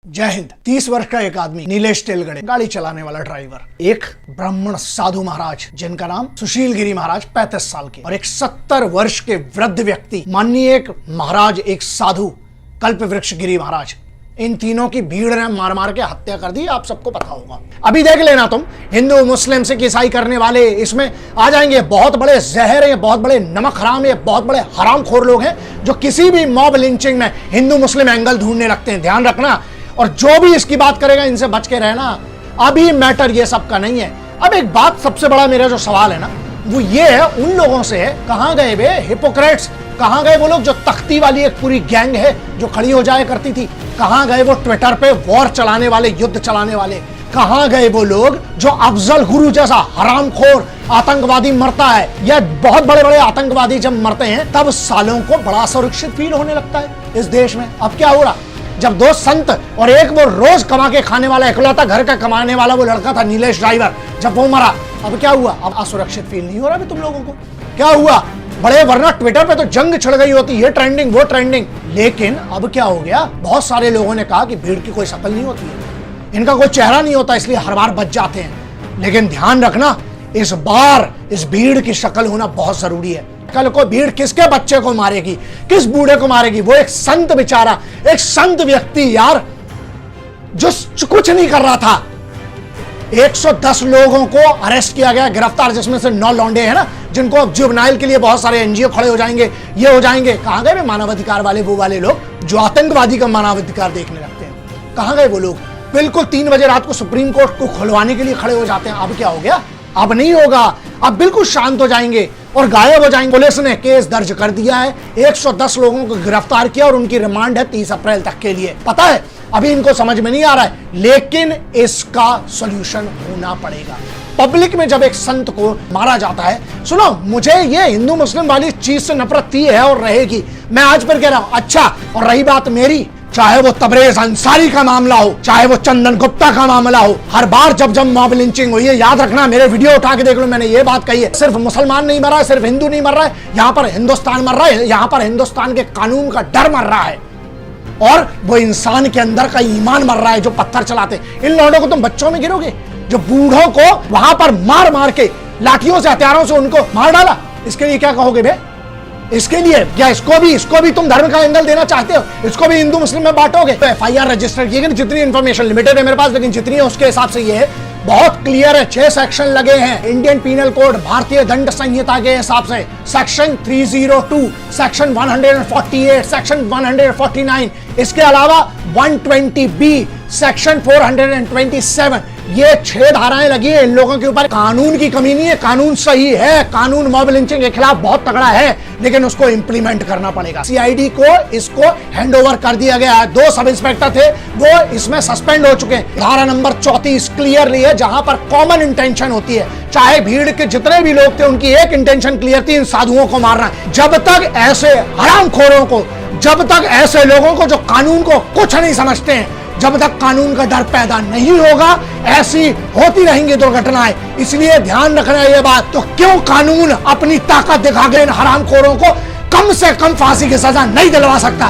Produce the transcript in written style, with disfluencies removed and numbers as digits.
जय हिंद। 30 वर्ष का एक आदमी नीलेश तेलगड़े, गाड़ी चलाने वाला ड्राइवर, एक ब्राह्मण साधु महाराज जिनका नाम सुशील गिरी महाराज 35 साल के, और एक 70 वर्ष के वृद्ध व्यक्ति माननीय एक महाराज, एक साधु कल्प वृक्ष गिरी महाराज, इन तीनों की भीड़ ने मार मार के हत्या कर दी। आप सबको पता होगा। अभी देख लेना तुम, हिंदू मुस्लिम सिख ईसाई करने वाले इसमें आ जाएंगे। बहुत बड़े जहर है, बहुत बड़े नमक हराम है, बहुत बड़े हरामखोर लोग हैं जो किसी भी मॉब लिंचिंग में हिंदू मुस्लिम एंगल ढूंढने लगते हैं। ध्यान रखना, और जो भी इसकी बात करेगा इनसे बच के रहना। अभी मैटर ये सब का नहीं है। अब एक बात, सबसे बड़ा मेरा जो सवाल है ना, वो ये है उन लोगों से, कहां गए वे हिपोक्रेट्स? कहां गए वो लोग जो तख्ती वाली एक पूरी गैंग है जो खड़ी हो जाया करती थी? कहां गए वो ट्विटर पे वॉर चलाने वाले, युद्ध चलाने वाले? कहां गए वो लोग जो अफजल गुरु जैसा हरामखोर आतंकवादी मरता है, या बहुत बड़े बड़े आतंकवादी जब मरते हैं तब सालों को बड़ा सुरक्षित फील होने लगता है इस देश में? अब क्या हो रहा? जब दो संत और एक वो रोज कमा के खाने वाला, इकलौता घर का कमाने वाला वो लड़का था नीलेश ड्राइवर, जब वो मरा, अब क्या हुआ? अब असुरक्षित फील नहीं हो रहा तुम लोगों को? क्या हुआ? बड़े, वरना ट्विटर पे तो जंग छिड़ गई होती, ये ट्रेंडिंग वो ट्रेंडिंग। लेकिन अब क्या हो गया? बहुत सारे लोगों ने कहा कि भीड़ की कोई शक्ल नहीं होती है, इनका कोई चेहरा नहीं होता, इसलिए हर बार बच जाते हैं। लेकिन ध्यान रखना, इस बार इस भीड़ की शक्ल होना बहुत जरूरी है। कल को भीड़ किसके बच्चे को मारेगी, किस बूढ़े को मारेगी? वो एक संत बेचारा, एक संत व्यक्ति यार, जो कुछ नहीं कर रहा था। 110 लोगों को अरेस्ट किया गया, गिरफ्तार, जिसमें से 9 लौंडे हैं ना, जिनको अब जुवेनाइल के लिए बहुत सारे एनजीओ खड़े हो जाएंगे, ये हो जाएंगे। कहां गए मानवाधिकार वाले, वो वाले लोग जो आतंकवादी का मानवाधिकार देखने लगते हैं? कहां गए वो लोग? बिल्कुल 3 बजे रात को सुप्रीम कोर्ट को खुलवाने के लिए खड़े हो जाते हैं। अब क्या हो गया? अब नहीं होगा, अब बिल्कुल शांत हो जाएंगे और गायब हो जाएंगे। पुलिस ने केस दर्ज कर दिया है, 110 लोगों को गिरफ्तार किया और उनकी रिमांड है 30 अप्रैल तक के लिए। पता है, अभी इनको समझ में नहीं आ रहा है, लेकिन इसका सॉल्यूशन होना पड़ेगा। पब्लिक में जब एक संत को मारा जाता है, सुनो, मुझे ये हिंदू मुस्लिम वाली चीज से नफरत थी है और रहेगी। मैं आज पर कह रहा हूं, अच्छा, और रही बात मेरी, चाहे वो तबरेज अंसारी का मामला हो, चाहे वो चंदन गुप्ता का मामला हो, हर बार जब मॉब लिंचिंग हुई है, याद रखना, मेरे वीडियो उठा के देख लो, मैंने ये बात कही है, सिर्फ मुसलमान नहीं मर रहा है, सिर्फ हिंदू नहीं मर रहा है, यहाँ पर हिंदुस्तान मर रहा है। यहाँ पर हिंदुस्तान के कानून का डर मर रहा है, और वो इंसान के अंदर का ईमान मर रहा है जो पत्थर चलाते। इन लौंडों को तुम बच्चों में गिरोगे जो बूढ़ों को वहां पर मार मार के लाठियों से, हथियारों से उनको मार डाला? इसके लिए क्या कहोगे बे? इसके लिए क्या इसको भी तुम धर्म का एंगल देना चाहते हो? इसको भी हिंदू मुस्लिम में बांटोगे? तो एफआईआर रजिस्टर की, जितनी इंफॉर्मेशन लिमिटेड है मेरे पास, लेकिन जितनी है उसके हिसाब से ये है, बहुत क्लियर है। 6 सेक्शन लगे हैं इंडियन पीनल कोड, भारतीय दंड संहिता के हिसाब से। सेक्शन 302, सेक्शन 148, सेक्शन 149, इसके अलावा 120B, सेक्शन 427, ये 6 धाराएं लगी है इन लोगों के ऊपर। कानून की कमी नहीं है, कानून सही है, कानून मॉब लिंचिंग के खिलाफ बहुत तगड़ा है, लेकिन उसको इंप्लीमेंट करना पड़ेगा। सीआईडी को इसको हैंडओवर कर दिया गया है। 2 सब इंस्पेक्टर थे, वो इसमें सस्पेंड हो चुके हैं। धारा नंबर 34 क्लियरली है, जहां पर कॉमन इंटेंशन होती है। चाहे भीड़ के जितने भी लोग थे, उनकी एक इंटेंशन क्लियर थी, इन साधुओं को मारना। जब तक ऐसे हरामखोरों को, जब तक ऐसे लोगों को जो कानून को कुछ नहीं समझते हैं, जब तक कानून का डर पैदा नहीं होगा, ऐसी होती रहेंगी दुर्घटनाएं। इसलिए ध्यान रखना ये बात। तो क्यों कानून अपनी ताकत दिखा के इन हरामखोरों को कम से कम फांसी की सजा नहीं दिलवा सकता?